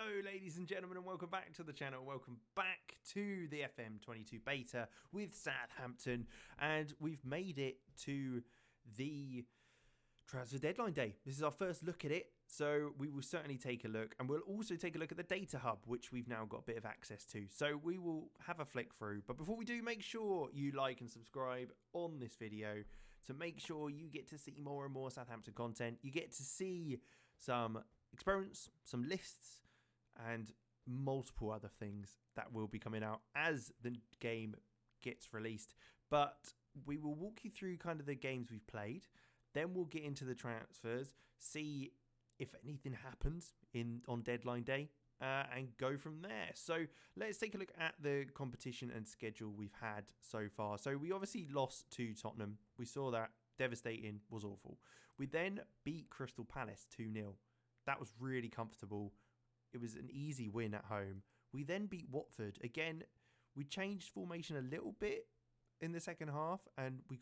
Hello ladies and gentlemen, and welcome back to the channel. Welcome back to the FM22 beta with Southampton, and we've made it to the transfer deadline day. This is our first look at it, so we will certainly take a look, and we'll also take a look at the data hub, which we've now got a bit of access to. So we will have a flick through, but before we do, make sure you like and subscribe on this video to make sure you get to see more and more Southampton content. You get to see some experiments, some lists, and multiple other things that will be coming out as the game gets released. But we will walk you through kind of the games we've played, then we'll get into the transfers, see if anything happens on deadline day, and go from there. So let's take a look at the competition and schedule we've had so far. So we obviously lost to Tottenham. We saw that. Devastating, was awful. We then beat Crystal Palace 2-0. That was really comfortable. It was an easy win at home. We then beat Watford. Again, we changed formation a little bit in the second half, and we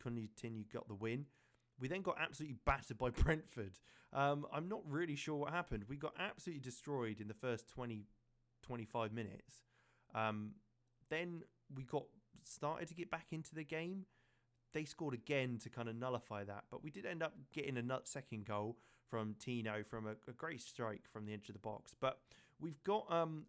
got the win. We then got absolutely battered by Brentford. I'm not really sure what happened. We got absolutely destroyed in the first 20-25 minutes. Then we started to get back into the game. They scored again to kind of nullify that. But we did end up getting a second goal from Tino from a great strike from the edge of the box. But we've got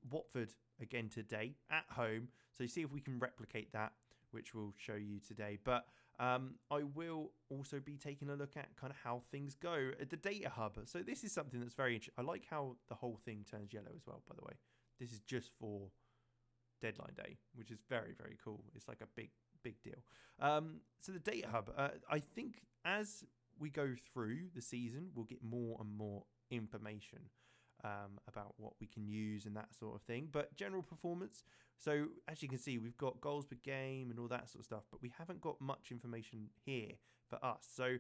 Watford again today at home. So see if we can replicate that, which we'll show you today. But I will also be taking a look at kind of how things go at the data hub. So this is something that's very interesting. I like how the whole thing turns yellow as well, by the way. This is just for deadline day, which is very, very cool. It's like a big deal. So the data hub, I think as we go through the season, we'll get more and more information about what we can use and that sort of thing. But general performance, so as you can see, we've got goals per game and all that sort of stuff, but we haven't got much information here for us. So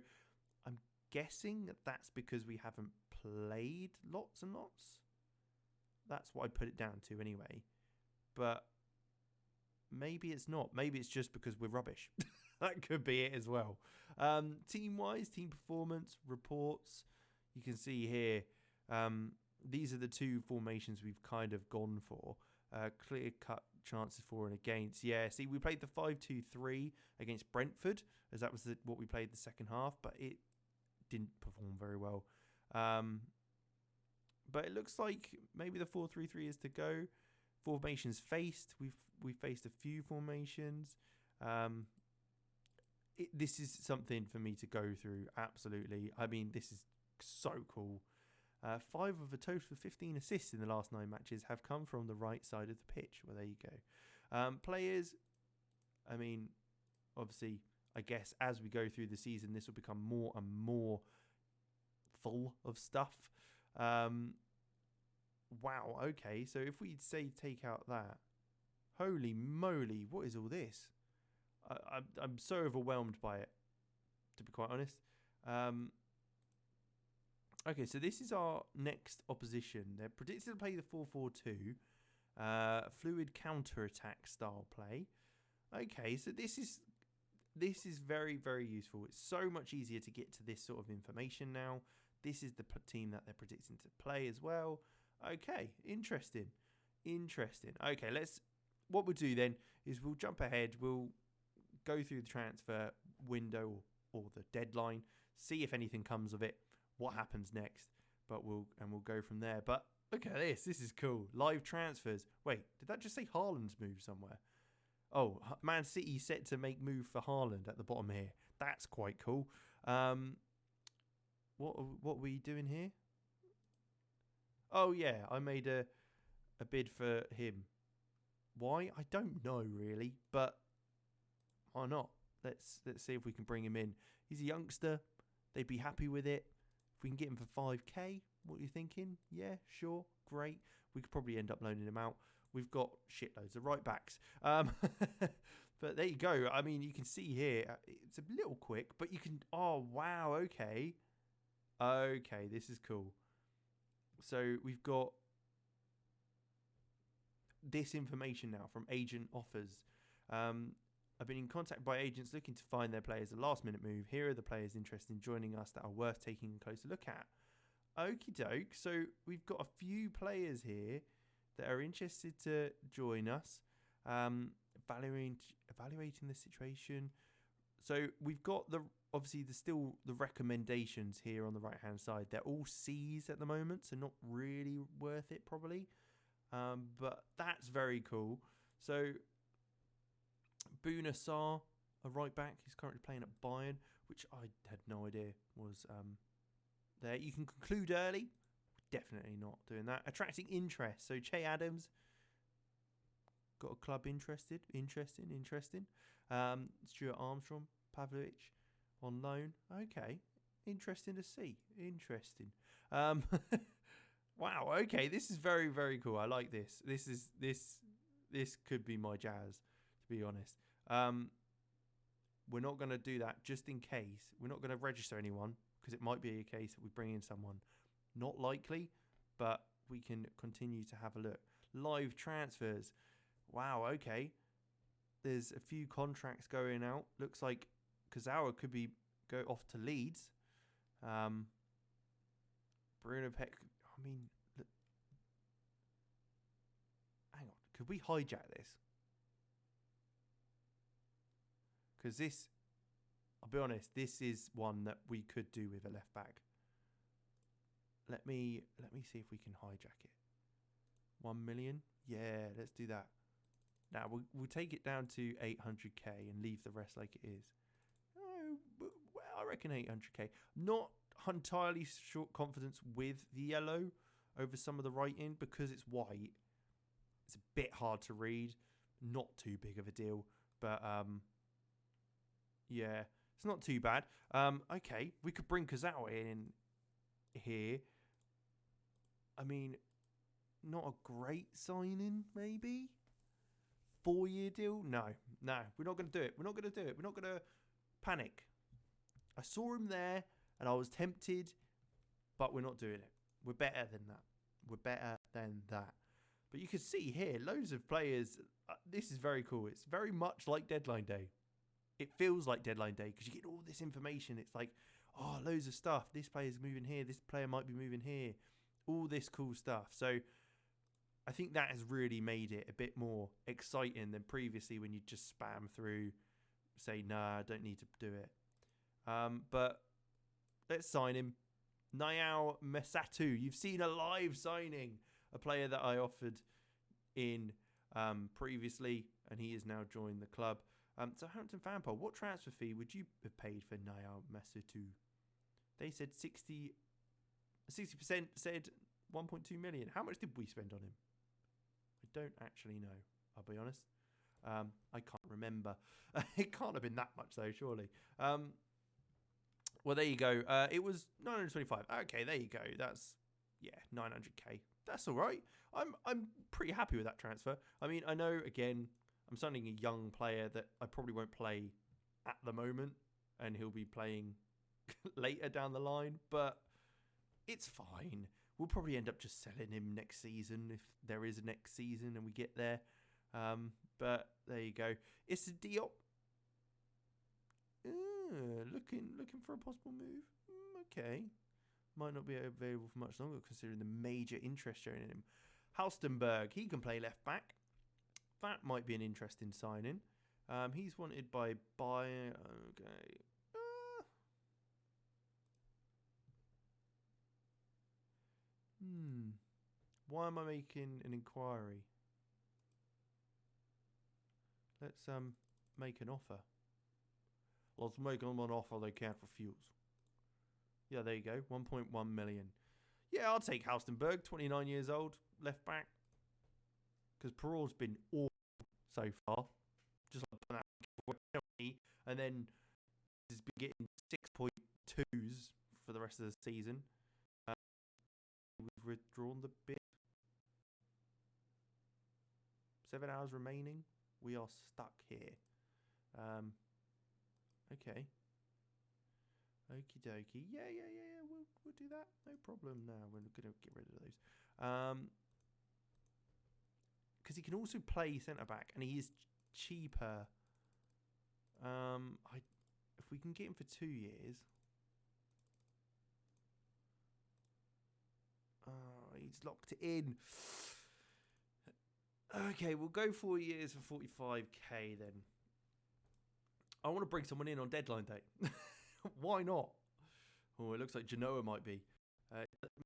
I'm guessing that's because we haven't played lots and lots. That's what I put it down to anyway. But maybe it's not. Maybe it's just because we're rubbish. That could be it as well. Team-wise, team performance, reports. You can see here, these are the two formations we've kind of gone for. Clear-cut chances for and against. Yeah, see, we played the 5-2-3 against Brentford, as that was what we played the second half, but it didn't perform very well. But it looks like maybe the 4-3-3 is to go. Formations faced. We've faced a few formations. This is something for me to go through. Absolutely. I mean, this is so cool. 5 of a total of 15 assists in the last 9 matches have come from the right side of the pitch. Well, there you go. Players. I mean, obviously, I guess as we go through the season, this will become more and more full of stuff. Wow, okay, so if we say take out that, holy moly, what is all this? I'm so overwhelmed by it, to be quite honest. Okay, so this is our next opposition. They're predicted to play the 4-4-2, fluid counter-attack style play. Okay, so this is very, very useful. It's so much easier to get to this sort of information now. This is the team that they're predicting to play as well. Okay, interesting. Okay, what we'll do then is we'll jump ahead. We'll go through the transfer window or the deadline, see if anything comes of it, what happens next, we'll go from there. But look at this. This is cool. Live transfers. Wait, did that just say Haaland's move somewhere? Oh, Man City set to make move for Haaland at the bottom here. That's quite cool. What are we doing here? Oh, yeah, I made a bid for him. Why? I don't know, really, but why not? Let's see if we can bring him in. He's a youngster. They'd be happy with it. If we can get him for 5k, what are you thinking? Yeah, sure, great. We could probably end up loaning him out. We've got shitloads of right backs. But there you go. I mean, you can see here, it's a little quick, but you can... Oh, wow, okay. Okay, this is cool. So we've got this information now from agent offers. I've been in contact by agents looking to find their players a last-minute move. Here are the players interested in joining us that are worth taking a closer look at. Okie doke. So we've got a few players here that are interested to join us, evaluating the situation. So we've got obviously there's still the recommendations here on the right hand side. They're all C's at the moment, so not really worth it probably. But that's very cool. So Bouna Sarr, a right back, he's currently playing at Bayern, which I had no idea was there. You can conclude early. Definitely not doing that. Attracting interest. So Che Adams got a club interested. Interesting. Stuart Armstrong, Pavlovic on loan. Okay. Interesting to see. Interesting. Wow. Okay. This is very, very cool. I like this. This could be my jazz, to be honest. We're not going to do that just in case. We're not going to register anyone because it might be a case that we bring in someone. Not likely, but we can continue to have a look. Live transfers. Wow, okay. There's a few contracts going out. Looks like Kazawa could go off to Leeds. Bruno Peck. I mean, look. Hang on. Could we hijack this? Because this, I'll be honest, this is one that we could do with a left back. Let me see if we can hijack it. 1 million? Yeah, let's do that. Now, we'll take it down to 800k and leave the rest like it is. Oh, well, I reckon 800k. Not entirely short confidence with the yellow over some of the writing because it's white. It's a bit hard to read. Not too big of a deal. But, yeah, it's not too bad. Okay, we could bring Kazawa in here. I mean, not a great signing, maybe? 4-year deal? No, we're not going to do it. We're not going to panic. I saw him there and I was tempted, but we're not doing it. We're better than that. But you can see here, loads of players. This is very cool. It's very much like Deadline Day. It feels like Deadline Day because you get all this information. It's like, oh, loads of stuff. This player's moving here. This player might be moving here. All this cool stuff. So I think that has really made it a bit more exciting than previously when you just spam through, say, nah, I don't need to do it. But let's sign him. Niall Mesatu. You've seen a live signing. A player that I offered in previously, and he has now joined the club. Southampton fan poll. What transfer fee would you have paid for Niall Mesatu? They said 60% said 1.2 million. How much did we spend on him? I don't actually know. I'll be honest. I can't remember. It can't have been that much though, surely. Well, there you go. It was 925. Okay, there you go. That's 900k. That's all right. I'm pretty happy with that transfer. I mean, I know again, I'm signing a young player that I probably won't play at the moment, and he'll be playing later down the line, but it's fine. We'll probably end up just selling him next season if there is a next season and we get there. But there you go. It's a Diop. Looking for a possible move. Okay. Might not be available for much longer considering the major interest shown in him. Halstenberg, he can play left back. That might be an interesting signing. He's wanted by Bayern. Okay. Why am I making an inquiry? Let's make an offer. Let's make them an offer they can't refuse. Yeah, there you go. 1.1 million. Yeah, I'll take Halstenberg, 29 years old, left back. Because Perrault's been awful so far. Just like that. And then he's been getting 6.2s for the rest of the season. We've withdrawn the bid. 7 hours remaining. We are stuck here. Okay. Okie dokie. Yeah. We'll do that. No problem. No, we're going to get rid of those. Because he can also play centre back, and he is cheaper. If we can get him for 2 years. He's locked in. Okay, we'll go 4 years for 45k then. I want to bring someone in on deadline day. Why not? Oh, it looks like Genoa might be.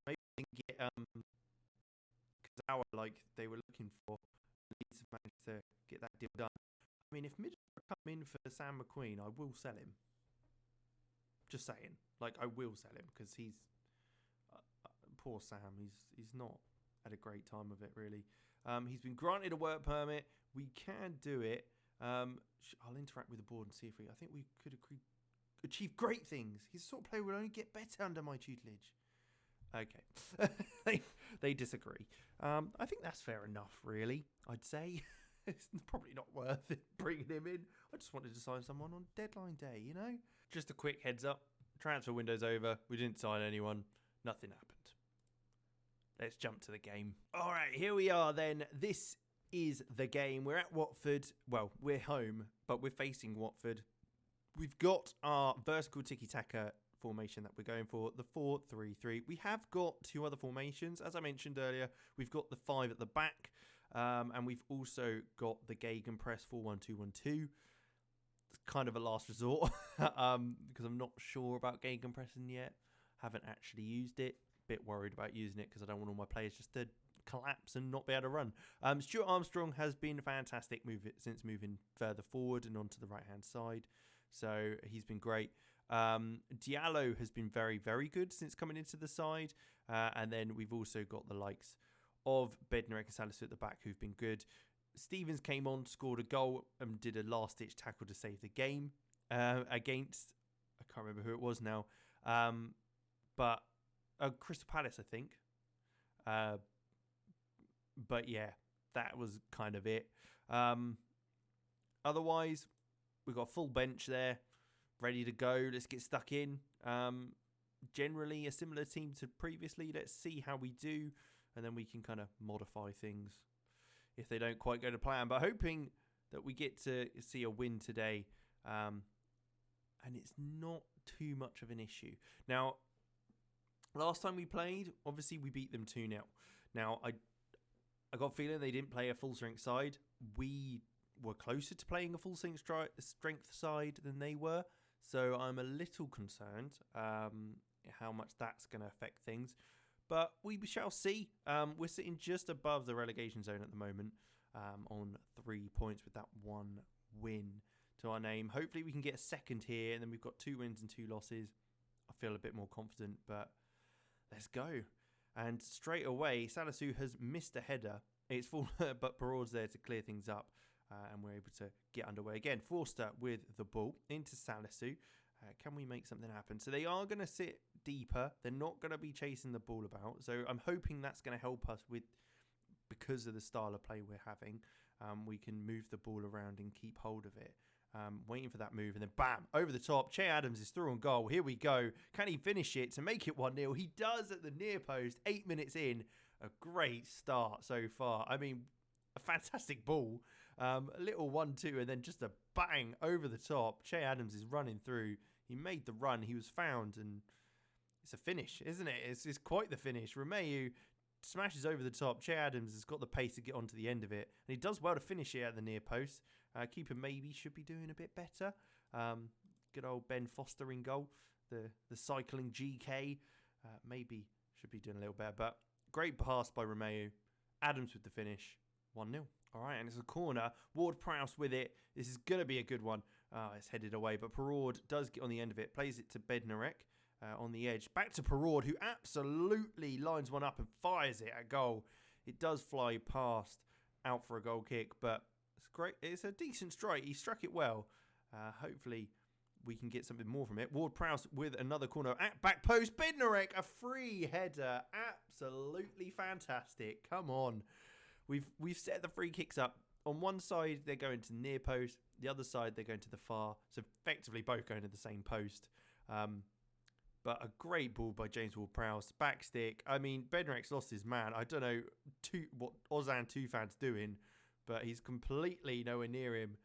Maybe they can get Kazawa like they were looking for. Leeds have managed to get that deal done. I mean, if Middlesbrough come in for Sam McQueen, I will sell him. Just saying, like I will sell him because he's poor Sam. He's not had a great time of it really. He's been granted a work permit. We can do it. I'll interact with the board and see if I think we could achieve great things. He's the sort of player who will only get better under my tutelage. Okay. they disagree. I think that's fair enough, really, I'd say. It's probably not worth it bringing him in. I just wanted to sign someone on deadline day, you know? Just a quick heads up. Transfer window's over. We didn't sign anyone. Nothing happened. Let's jump to the game. All right, here we are then. This is the game. We're at Watford. Well, we're home, but we're facing Watford. We've got our vertical tiki-taka formation that we're going for, the 4-3-3. We have got two other formations. As I mentioned earlier, we've got the 5 at the back, and we've also got the Gegenpress 4-1-2-1-2. It's kind of a last resort because I'm not sure about Gegenpressing yet. Haven't actually used it. Bit worried about using it because I don't want all my players just to collapse and not be able to run. Stuart Armstrong has been fantastic since moving further forward and onto the right-hand side. So he's been great. Diallo has been very, very good since coming into the side. And then we've also got the likes of Bednarek and Salisu at the back who've been good. Stevens came on, scored a goal and did a last-ditch tackle to save the game against, I can't remember who it was now, but Crystal Palace, I think. But yeah, that was kind of it. Otherwise, we've got a full bench there, ready to go. Let's get stuck in. Generally, a similar team to previously. Let's see how we do, and then we can kind of modify things if they don't quite go to plan. But hoping that we get to see a win today, and it's not too much of an issue. Now, last time we played, obviously we beat them 2-0. Now, I got a feeling they didn't play a full-strength side. We were closer to playing a full-strength side than they were. So I'm a little concerned how much that's going to affect things. But we shall see. We're sitting just above the relegation zone at the moment on 3 points with that 1 win to our name. Hopefully we can get a second here, and then we've got 2 wins and 2 losses. I feel a bit more confident, but let's go. And straight away, Salisu has missed a header. It's full, but Peroud's there to clear things up, and we're able to get underway again. Forster with the ball into Salisu. Can we make something happen? So they are going to sit deeper. They're not going to be chasing the ball about. So I'm hoping that's going to help us with, because of the style of play we're having, we can move the ball around and keep hold of it. Waiting for that move, and then bam, over the top. Che Adams is through on goal. Here we go. Can he finish it to make it 1-0? He does at the near post. 8 minutes in. A great start so far. I mean, a fantastic ball. A little 1-2, and then just a bang over the top. Che Adams is running through. He made the run. He was found, and it's a finish, isn't it? It's quite the finish. Romeu smashes over the top. Che Adams has got the pace to get onto the end of it, and he does well to finish it at the near post. Keeper maybe should be doing a bit better. Good old Ben Foster in goal, the cycling GK. Maybe should be doing a little better, but great pass by Romeu. Adams with the finish. 1-0. All right, and it's a corner. Ward-Prowse with it. This is going to be a good one. It's headed away, but Peroud does get on the end of it. Plays it to Bednarek on the edge. Back to Peroud, who absolutely lines one up and fires it at goal. It does fly past, out for a goal kick, but it's great. It's a decent strike. He struck it well. Hopefully, we can get something more from it. Ward-Prowse with another corner at back post. Bednarek, a free header. Absolutely fantastic. Come on. We've set the free kicks up. On one side, they're going to the near post. The other side, they're going to the far. So effectively, both going to the same post. But a great ball by James Ward-Prowse. Back stick. I mean, Bednarek's lost his man. I don't know what Ozan Tufan's doing, but he's completely nowhere near him.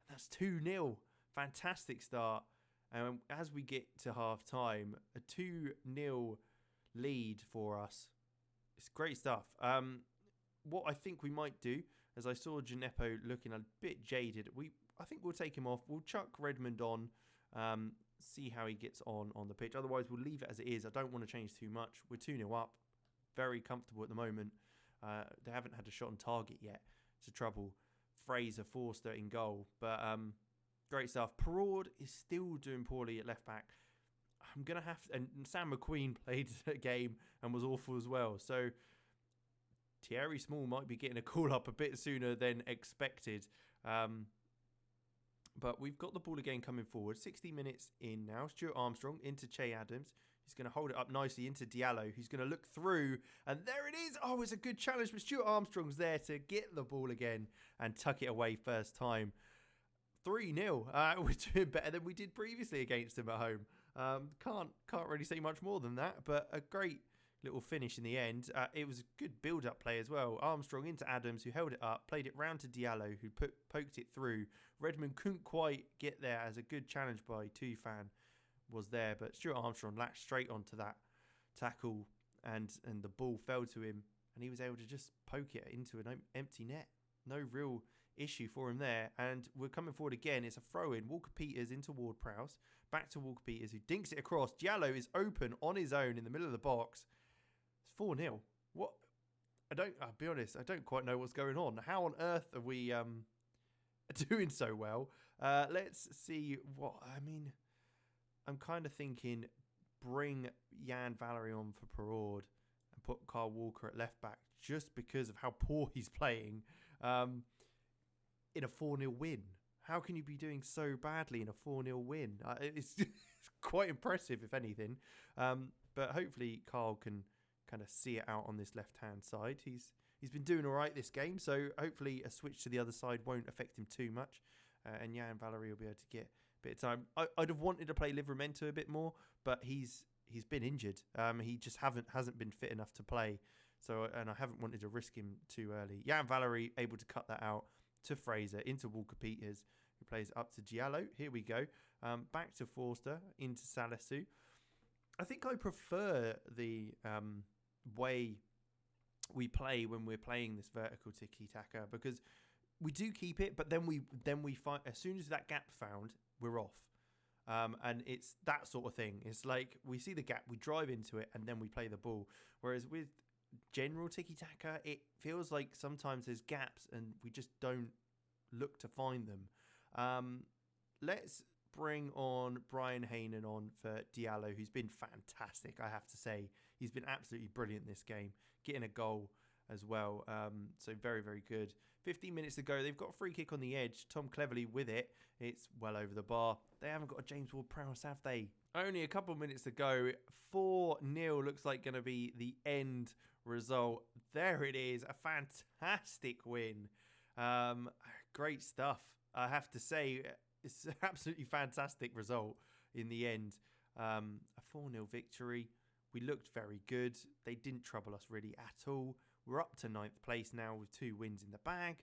That's 2-0. Fantastic start. And as we get to half time, a 2-0 lead for us. It's great stuff. What I think we might do, as I saw Gineppo looking a bit jaded. I think we'll take him off. We'll chuck Redmond on, see how he gets on the pitch. Otherwise, we'll leave it as it is. I don't want to change too much. We're 2-0 up. Very comfortable at the moment. They haven't had a shot on target yet to trouble Fraser Forster in goal. But great stuff. Perraud is still doing poorly at left back. I'm going to have to... And Sam McQueen played a game and was awful as well. So Thierry Small might be getting a call up a bit sooner than expected. But we've got the ball again coming forward. 60 minutes in now. Stuart Armstrong into Che Adams. He's going to hold it up nicely into Diallo, who's going to look through. And there it is. Oh, it's a good challenge. But Stuart Armstrong's there to get the ball again and tuck it away first time. 3-0. We're doing better than we did previously against him at home. Can't really say much more than that. But a great little finish in the end. It was a good build-up play as well. Armstrong into Adams, who held it up, played it round to Diallo, who poked it through. Redmond couldn't quite get there, as a good challenge by Tufan was there, but Stuart Armstrong latched straight onto that tackle, and the ball fell to him, and he was able to just poke it into an empty net. No real issue for him there, and we're coming forward again. It's a throw-in. Walker-Peters into Ward-Prowse, back to Walker-Peters, who dinks it across. Diallo is open on his own in the middle of the box. It's 4-0. What? I'll be honest, I don't quite know what's going on. How on earth are we doing so well? Let's see what... I'm kind of thinking bring Jan Valery on for Perraud and put Carl Walker at left back just because of how poor he's playing in a 4-0 win. How can you be doing so badly in a 4-0 win? It's quite impressive, if anything. But hopefully Carl can kind of see it out on this left-hand side. He's been doing all right this game, so hopefully a switch to the other side won't affect him too much. And Jan Valery will be able to get bit of time. I'd have wanted to play Livramento a bit more, but he's been injured. He just hasn't been fit enough to play. And I haven't wanted to risk him too early. Jan Valery able to cut that out to Fraser, into Walker-Peters, who plays up to Diallo. Here we go. Back to Forster, into Salisu. I think I prefer the way we play when we're playing this vertical tiki-taka, because we do keep it, but then we find, as soon as that gap found, we're off. And it's that sort of thing. It's like we see the gap, we drive into it, and then we play the ball. Whereas with general tiki-taka, it feels like sometimes there's gaps and we just don't look to find them. Let's bring on Brian Haynen on for Diallo, who's been fantastic, I have to say. He's been absolutely brilliant this game, getting a goal as well. So very, very good. 15 minutes to go. They've got a free kick on the edge. Tom Cleverley with it. It's well over the bar. They haven't got a James Ward-Prowse, have they? Only a couple of minutes to go. 4-0 looks like going to be the end result. There it is. A fantastic win. Great stuff. I have to say, it's an absolutely fantastic result in the end. A 4-0 victory. We looked very good. They didn't trouble us really at all. We're up to 9th place now with 2 wins in the bag.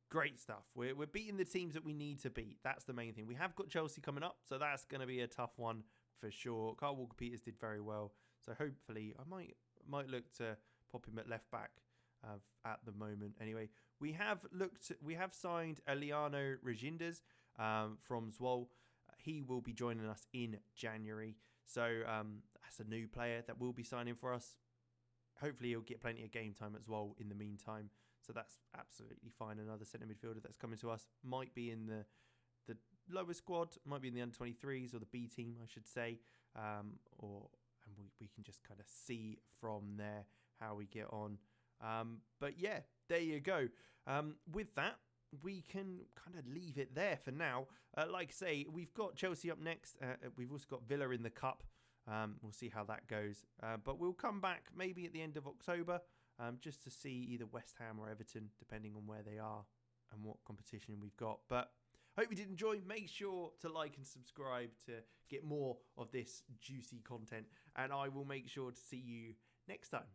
Great stuff. We're beating the teams that we need to beat. That's the main thing. We have got Chelsea coming up, so that's going to be a tough one for sure. Carl Walker-Peters did very well, so hopefully I might look to pop him at left back at the moment. Anyway, we have signed Eliano Regindas from Zwolle. He will be joining us in January, so that's a new player that will be signing for us. Hopefully he'll get plenty of game time as well in the meantime. So that's absolutely fine. Another centre midfielder that's coming to us might be in the lower squad, might be in the under-23s or the B team, I should say. And we can just kind of see from there how we get on. But yeah, there you go. With that, we can kind of leave it there for now. Like I say, we've got Chelsea up next. We've also got Villa in the Cup. We'll see how that goes. But we'll come back maybe at the end of October just to see either West Ham or Everton, depending on where they are and what competition we've got. But hope you did enjoy. Make sure to like and subscribe to get more of this juicy content. And I will make sure to see you next time.